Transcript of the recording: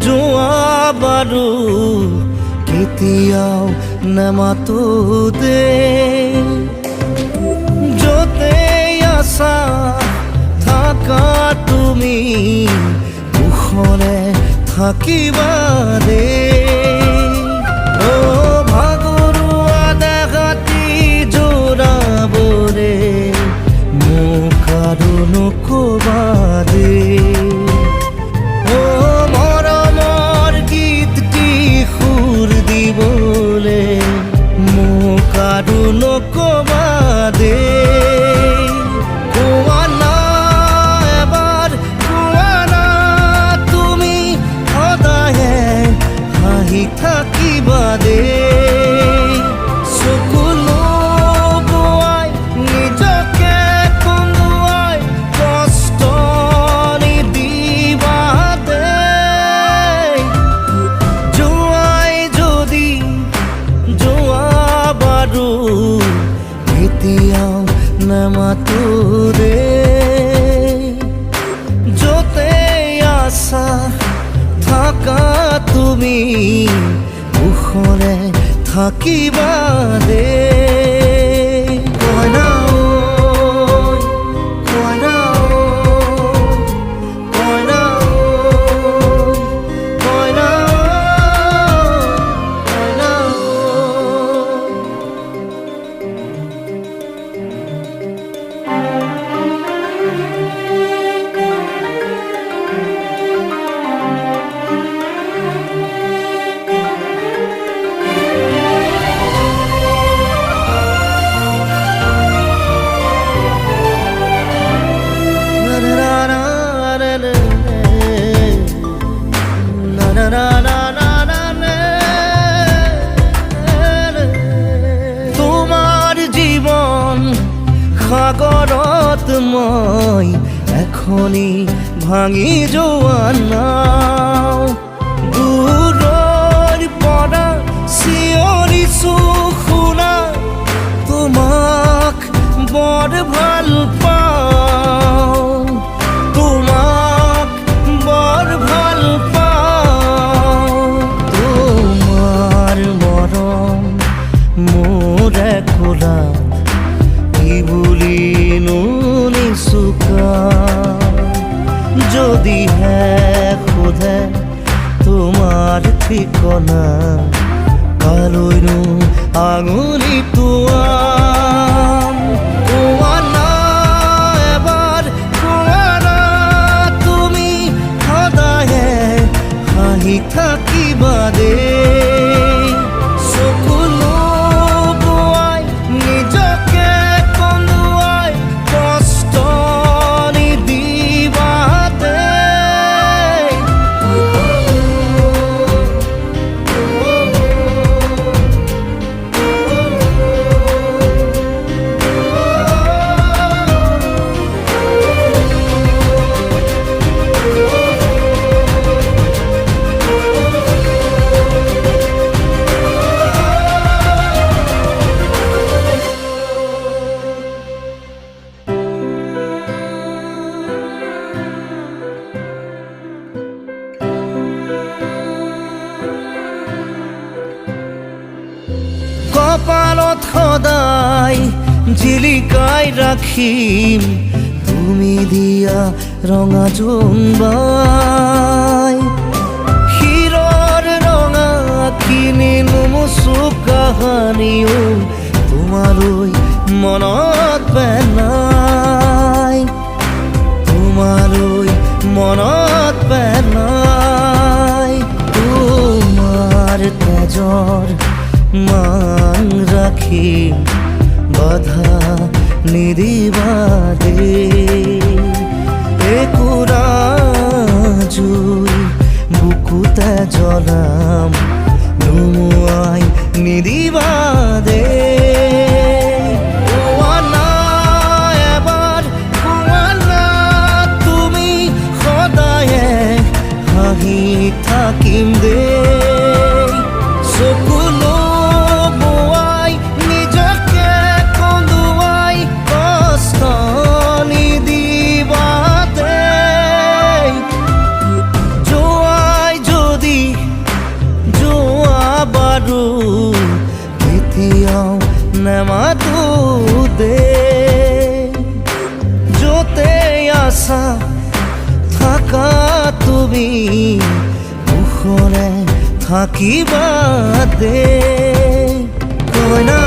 জোৱা বাৰু কেতিয়াও নেমাতো দে য'তে আছা থাকা তুমি কুশলে থাকিবা দে ও ভাগৰুৱা দেহাতি জোৰাবৰে মোক আৰু নকবা দে ও মৰমৰ গীতটি সুৰ দিবলে মোক আৰু নকবা দে কোৱা না এবাৰ কোৱা না তুমি সদায়ে হাঁহি থাকিবা দে চকুলো বোৱাই নিজকে কন্দুৱাই কষ্ট নিদিবা দে জোৱাই যদি জোৱা বাৰু কেতিয়াও নেমাতো দে য'তে আছা থাকা তুমি কুশলে থাকিবা দে কইনা ঐ, কইনা ঐ, কইনা ঐ, কইনা ঐ, কইনা ঐ। তোমার জীবন সাগৰত মই এখনি ভাঙি যোৱা নাও দূৰৰ পৰা চিঞৰিছো শুনা তোমাক বৰ ভাল পাওঁ তোমাক বৰ ভাল পাওঁ তোমাৰ মৰম মোৰ একোলা কি বুলি নুনিচুকা যদিহে সোধে তোমাৰ ঠিকনা কালৈনো আঙুলি তোৱাম কোৱা না এবাৰ কোৱা না তুমি সদায়ে হাঁহি থাকিবা দে চকুলো বোৱাই নিজকে কন্দুৱাই কষ্ট নিদিবা দে কপালত সদায় জিলিকাই ৰাখিম তুমি দিয়া ৰঙা জোনবাই শিৰৰ ৰঙা খিনি নুমুচু কাহানিও তোমালৈ মনত পেলাই তোমালৈ মনত পেলাই তোমাৰ তেজৰ মান ৰাখিম বাধা নিদিবা দে একুৰা জুই বুকুতে জ্বলাম নুমুৱাই নিদিবা দে কোৱা না এবাৰ কোৱা না তুমি সদায়ে হাঁহি থাকিম দে চকুলো বোৱাই নিজকে কন্দুৱাই কষ্ট নিদিবা দে জোৱাই তুমি মুখৰে থাকিবা দে কইনা